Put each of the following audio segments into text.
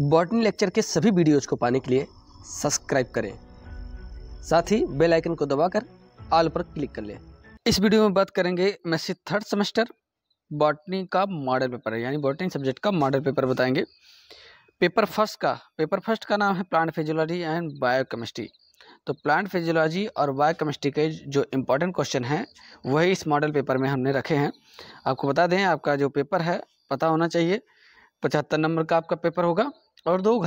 Botany lecture के सभी videos को पाने के लिए सब्सक्राइब करें, साथ ही बेल आइकन को दबाकर ऑल पर क्लिक कर लें। इस वीडियो में बात करेंगे मैथ्स थर्ड सेमेस्टर बॉटनी का मॉडल पेपर है, यानी बॉटनी सब्जेक्ट का मॉडल पेपर बताएंगे। पेपर फर्स्ट का नाम है प्लांट फिजियोलॉजी एंड बायोकेमिस्ट्री। तो प्लांट फिजियोलॉजी और बायोकेमिस्ट्री के जो इम्पोर्टेंट क्वेश्चन हैं वही इस मॉडल पेपर में हमने रखे हैं। आपको बता दें, आपका जो पेपर है पता होना चाहिए, 75 नंबर का आपका पेपर होगा और 2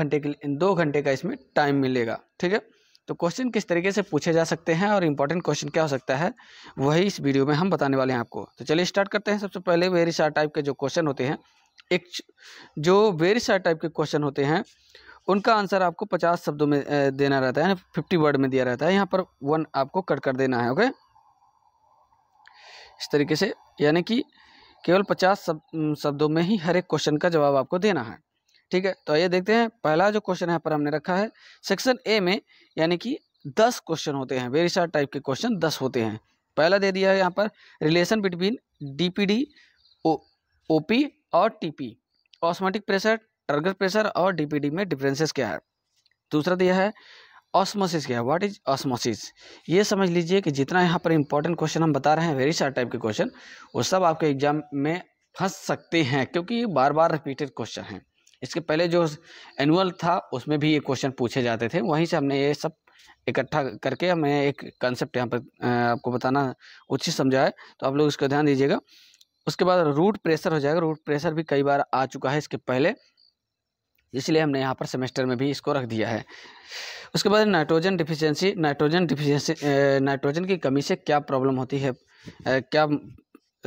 घंटे का इसमें टाइम मिलेगा। ठीक है, तो क्वेश्चन किस तरीके से पूछे जा सकते हैं और इम्पोर्टेंट क्वेश्चन क्या हो सकता है वही इस वीडियो में हम बताने वाले हैं आपको। तो चलिए स्टार्ट करते हैं। सबसे पहले वेरी शार्ट टाइप के जो क्वेश्चन होते हैं, जो वेरी शार्ट टाइप के क्वेश्चन होते हैं उनका आंसर आपको 50 शब्दों में देना रहता है, 50 वर्ड में दिया रहता है। यहाँ पर 1 आपको कट कर देना है। ओके, इस तरीके से, यानी कि केवल 50 शब्दों में ही हर एक क्वेश्चन का जवाब आपको देना है। ठीक है, तो आइए देखते हैं। पहला जो क्वेश्चन यहाँ पर हमने रखा है सेक्शन ए में, यानी कि 10 क्वेश्चन होते हैं, वेरी शार्ट टाइप के क्वेश्चन 10 होते हैं। पहला दे दिया है यहाँ पर, रिलेशन बिटवीन डीपीडी, ओपी और TP, osmotic pressure, target pressure और डीपीडी में डिफरेंसेस क्या है। दूसरा दिया है ऑस्मोसिस क्या है, व्हाट इज ऑस्मोसिस। ये समझ लीजिए कि जितना यहाँ पर इंपॉर्टेंट क्वेश्चन हम बता रहे हैं वेरी शार्ट टाइप के क्वेश्चन, वो सब आपके एग्जाम में फंस सकते हैं, क्योंकि ये बार बार रिपीटेड क्वेश्चन हैं। इसके पहले जो एनुअल था उसमें भी ये क्वेश्चन पूछे जाते थे, वहीं से हमने ये सब इकट्ठा करके हमें एक कंसेप्ट यहाँ पर आपको बताना उचित समझा है, तो आप लोग इसको ध्यान दीजिएगा। उसके बाद रूट प्रेशर हो जाएगा। रूट प्रेशर भी कई बार आ चुका है इसके पहले, इसलिए हमने यहाँ पर सेमेस्टर में भी इसको रख दिया है। उसके बाद नाइट्रोजन डिफिशियंसी, नाइट्रोजन की कमी से क्या प्रॉब्लम होती है, क्या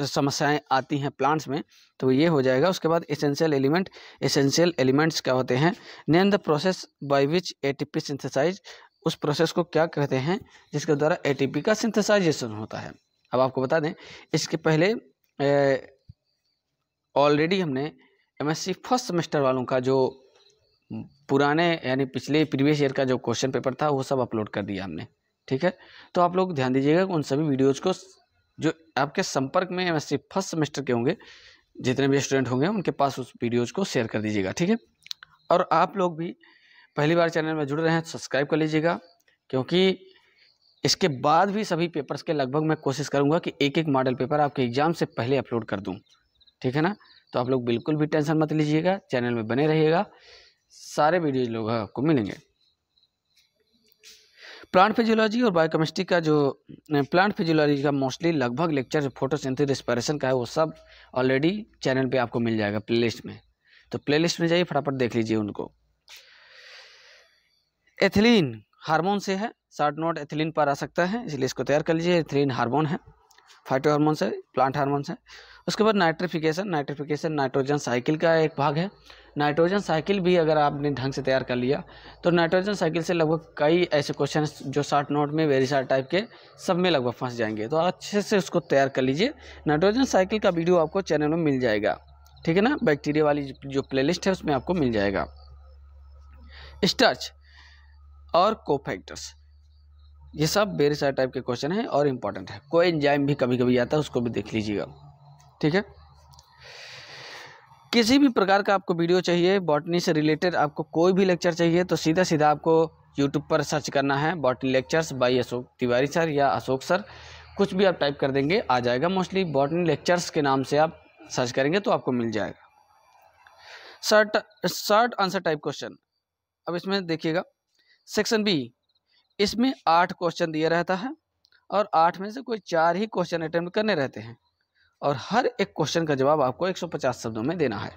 समस्याएं आती हैं प्लांट्स में, तो ये हो जाएगा। उसके बाद एसेंशियल एलिमेंट्स क्या होते हैं, name the process by which ATP synthesize, उस प्रोसेस को क्या कहते हैं जिसके द्वारा एटीपी का सिंथेसाइजेशन होता है। अब आपको बता दें, इसके पहले ऑलरेडी हमने एमएससी फर्स्ट सेमेस्टर वालों का जो पुराने यानी पिछले प्रीवियस ईयर का जो क्वेश्चन पेपर था वो सब अपलोड कर दिया हमने। ठीक है, तो आप लोग ध्यान दीजिएगा उन सभी वीडियोज़ को, जो आपके संपर्क में एमएससी फर्स्ट सेमेस्टर के होंगे, जितने भी स्टूडेंट होंगे उनके पास उस वीडियोज़ को शेयर कर दीजिएगा। ठीक है, और आप लोग भी पहली बार चैनल में जुड़ रहे हैं तो सब्सक्राइब कर लीजिएगा, क्योंकि इसके बाद भी सभी पेपर्स के लगभग मैं कोशिश करूँगा कि एक एक मॉडल पेपर आपके एग्जाम से पहले अपलोड कर दूँ। ठीक है ना, तो आप लोग बिल्कुल भी टेंशन मत लीजिएगा, चैनल में बने रहिएगा, सारे वीडियोज लोग आपको मिलेंगे। प्लांट फिजियोलॉजी और बायोकेमिस्ट्री का जो प्लांट फिजियोलॉजी का मोस्टली लगभग लेक्चर फोटोसिंथेसिस रेस्पिरेशन का है वो सब ऑलरेडी चैनल पे आपको मिल जाएगा प्लेलिस्ट में, तो प्लेलिस्ट में जाइए फटाफट देख लीजिए उनको। एथिलीन हार्मोन से है, शॉर्ट नोट एथिलीन पर आ सकता है, इसलिए इसको तैयार कर लीजिए। एथिलीन हार्मोन है, फाइटो हार्मोन है, प्लांट हार्मोन है। उसके बाद नाइट्रिफिकेशन नाइट्रोजन साइकिल का एक भाग है। नाइट्रोजन साइकिल भी अगर आपने ढंग से तैयार कर लिया तो नाइट्रोजन साइकिल से लगभग कई ऐसे क्वेश्चन जो शॉर्ट नोट में वेरी शार्ट टाइप के सब में लगभग फंस जाएंगे, तो अच्छे से उसको तैयार कर लीजिए। नाइट्रोजन साइकिल का वीडियो आपको चैनल में मिल जाएगा। ठीक है ना, बैक्टीरिया वाली जो प्लेलिस्ट है उसमें आपको मिल जाएगा। स्टार्च और कोफैक्टर्स, ये सब वेरी शार्ट टाइप के क्वेश्चन हैं और इम्पॉर्टेंट है। कोई एंजाइम भी कभी कभी आता है, उसको भी देख लीजिएगा। ठीक है, किसी भी प्रकार का आपको वीडियो चाहिए बॉटनी से रिलेटेड, आपको कोई भी लेक्चर चाहिए तो सीधा सीधा आपको यूट्यूब पर सर्च करना है botany lectures bye Ashok Tiwari sir या अशोक सर, कुछ भी आप टाइप कर देंगे आ जाएगा। मोस्टली बॉटनी लेक्चर्स के नाम से आप सर्च करेंगे तो आपको मिल जाएगा। शॉर्ट आंसर टाइप क्वेश्चन, अब इसमें देखिएगा सेक्शन बी, इसमें 8 क्वेश्चन दिया रहता है और 8 में से कोई 4 ही क्वेश्चन अटेम्प्ट करने रहते हैं और हर एक क्वेश्चन का जवाब आपको 150 शब्दों में देना है।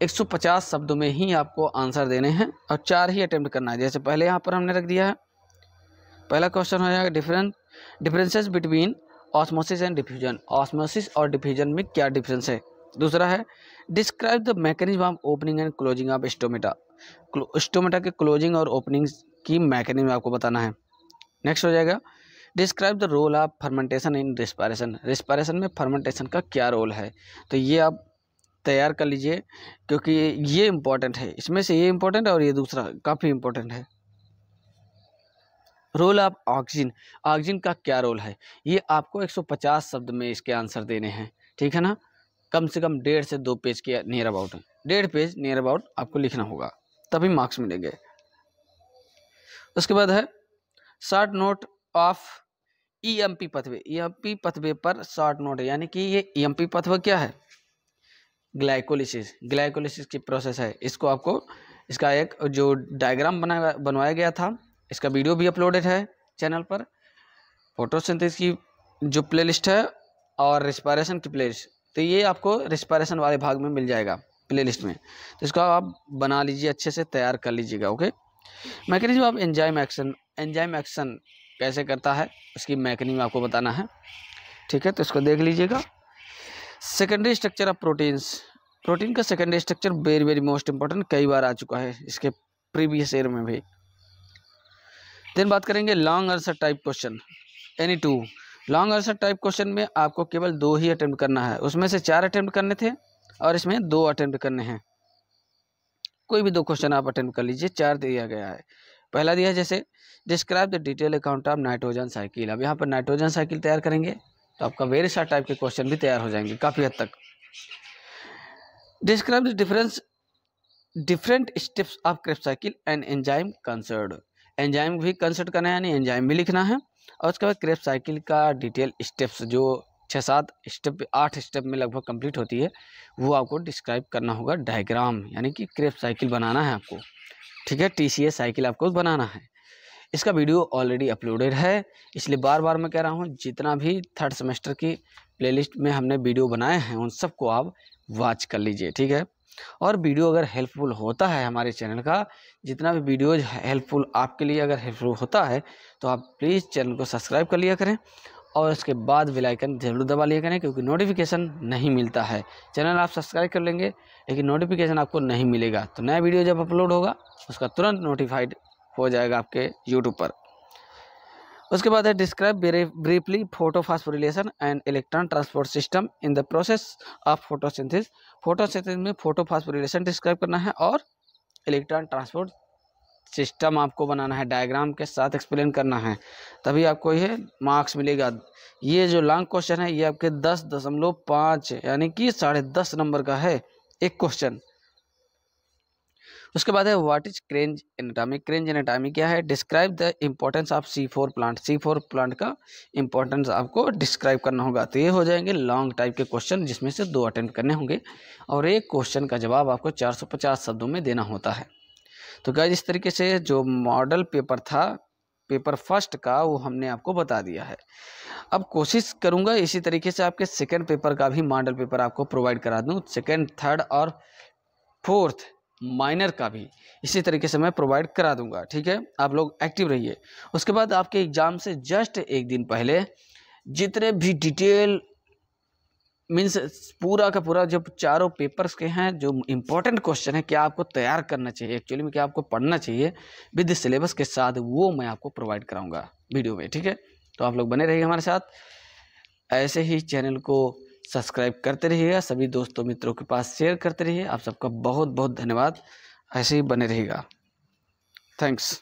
150 शब्दों में ही आपको आंसर देने हैं और 4 ही अटेम्प्ट करना है। जैसे पहले यहाँ पर हमने रख दिया है, पहला क्वेश्चन हो जाएगा differences between osmosis and diffusion, osmosis और डिफ्यूजन में क्या डिफरेंस है। दूसरा है describe the mechanism of opening and closing of stomata, stomata के क्लोजिंग और ओपनिंग की मैकेनिज्म आपको बताना है। नेक्स्ट हो जाएगा describe the role of fermentation in respiration, respiration में फर्मेंटेशन का क्या रोल है, तो ये आप तैयार कर लीजिए क्योंकि ये इम्पोर्टेंट है। इसमें से ये इम्पोर्टेंट है और ये दूसरा काफ़ी इम्पोर्टेंट है। रोल ऑफ ऑक्सीजन, ऑक्सीजन का क्या रोल है, ये आपको 150 शब्द में इसके आंसर देने हैं। ठीक है ना, कम से कम 1.5 से 2 पेज के नियर अबाउट है। 1.5 पेज नियर अबाउट आपको लिखना होगा, तभी मार्क्स मिलेंगे। उसके बाद है short note of EMP पथवे। EMP पथवे पर शॉर्ट नोट, यानी कि ये ईएमपी पथवा क्या है? ग्लाइकोलिसिस की प्रोसेस है। इसको आपको इसका एक जो डायग्राम बनवाया गया था, इसका वीडियो भी अपलोडेड है चैनल पर। फोटोसिंथेसिस की जो प्लेलिस्ट है और रिस्पायरेशन की प्लेलिस्ट, तो ये आपको रिस्पायरेशन वाले भाग में मिल जाएगा प्लेलिस्ट में। तो इसका आप बना लीजिए, अच्छे से तैयार कर लीजिएगा। Okay, mechanism of enzyme action कैसे करता है, उसकी मैकेनिज्म आपको बताना है। ठीक है, तो इसको देख लीजिएगा। सेकेंडरी स्ट्रक्चर ऑफ प्रोटीन का secondary structure very very most important, कई बार आ चुका है इसके प्रीवियस ईयर में भी। देन बात करेंगे long answer type question, any 2। Long answer type question में आपको केवल 2 ही अटेम्प्ट करना है, उसमें से 4 अटेम्प्ट करने थे और इसमें 2 अटेम्प्ट करने हैं। कोई भी 2 क्वेश्चन आप अटेम्प्ट कर लीजिए, 4 दिया गया है। पहला दिया है जैसे describe the detail account of nitrogen cycle. अब यहाँ पर नाइट्रोजन साइकिल तैयार करेंगे तो आपका वेरी शार्ट टाइप के क्वेश्चन भी तैयार हो जाएंगे काफ़ी हद तक। Describe the different steps of Krebs cycle and enzyme concerned. Enzyme भी कंसर्ट करना है, यानी एंजाइम भी लिखना है। और उसके बाद क्रेब्स साइकिल का डिटेल स्टेप्स जो 6-7 स्टेप 8 स्टेप में लगभग कंप्लीट होती है, वो आपको डिस्क्राइब करना होगा डायग्राम, यानी कि क्रेब्स साइकिल बनाना है आपको। ठीक है, TCA साइकिल आपको बनाना है। इसका वीडियो ऑलरेडी अपलोडेड है, इसलिए बार बार मैं कह रहा हूँ, जितना भी 3rd सेमेस्टर की प्लेलिस्ट में हमने वीडियो बनाए हैं उन सबको आप वॉच कर लीजिए। ठीक है, और वीडियो अगर हेल्पफुल होता है, हमारे चैनल का जितना भी वीडियोज हेल्पफुल आपके लिए अगर हेल्पफुल होता है, तो आप प्लीज़ चैनल को सब्सक्राइब कर लिया करें और उसके बाद बेल आइकन जरूर दबा लिया करें, क्योंकि नोटिफिकेशन नहीं मिलता है। चैनल आप सब्सक्राइब कर लेंगे लेकिन नोटिफिकेशन आपको नहीं मिलेगा, तो नया वीडियो जब अपलोड होगा उसका तुरंत नोटिफाइड हो जाएगा आपके यूट्यूब पर। उसके बाद है describe briefly photophosphorylation and electron transport system in the process of photosynthesis. Photosynthesis में फोटोफॉस्फोरिलेशन डिस्क्राइब करना है और इलेक्ट्रॉन ट्रांसपोर्ट सिस्टम आपको बनाना है, डायग्राम के साथ एक्सप्लेन करना है, तभी आपको ये मार्क्स मिलेगा। ये जो लॉन्ग क्वेश्चन है ये आपके 10.5 यानी कि 10.5 नंबर का है एक क्वेश्चन। उसके बाद है व्हाट इज क्रेंज एनाटॉमी। क्रेंज एनाटॉमी क्या है? Describe the importance of C4 plant. C4 plant का इम्पोर्टेंस आपको डिस्क्राइब करना होगा। तो ये हो जाएंगे लॉन्ग टाइप के क्वेश्चन, जिसमें से 2 अटेम्प्ट करने होंगे और एक क्वेश्चन का जवाब आपको 450 शब्दों में देना होता है। तो गाइस इस तरीके से जो मॉडल पेपर था पेपर फर्स्ट का, वो हमने आपको बता दिया है। अब कोशिश करूंगा इसी तरीके से आपके सेकंड पेपर का भी मॉडल पेपर आपको प्रोवाइड करा दूं। सेकंड, थर्ड और फोर्थ माइनर का भी इसी तरीके से मैं प्रोवाइड करा दूंगा। ठीक है, आप लोग एक्टिव रहिए। उसके बाद आपके एग्जाम से जस्ट एक दिन पहले जितने भी डिटेल मीन्स पूरा का पूरा जो चारों पेपर्स के हैं, जो इम्पोर्टेंट क्वेश्चन है, क्या आपको तैयार करना चाहिए, एक्चुअली में क्या आपको पढ़ना चाहिए विद सिलेबस के साथ, वो मैं आपको प्रोवाइड कराऊंगा वीडियो में। ठीक है, तो आप लोग बने रहिए हमारे साथ, ऐसे ही चैनल को सब्सक्राइब करते रहिएगा, सभी दोस्तों मित्रों के पास शेयर करते रहिए। आप सबका बहुत बहुत धन्यवाद, ऐसे ही बने रहिएगा। थैंक्स।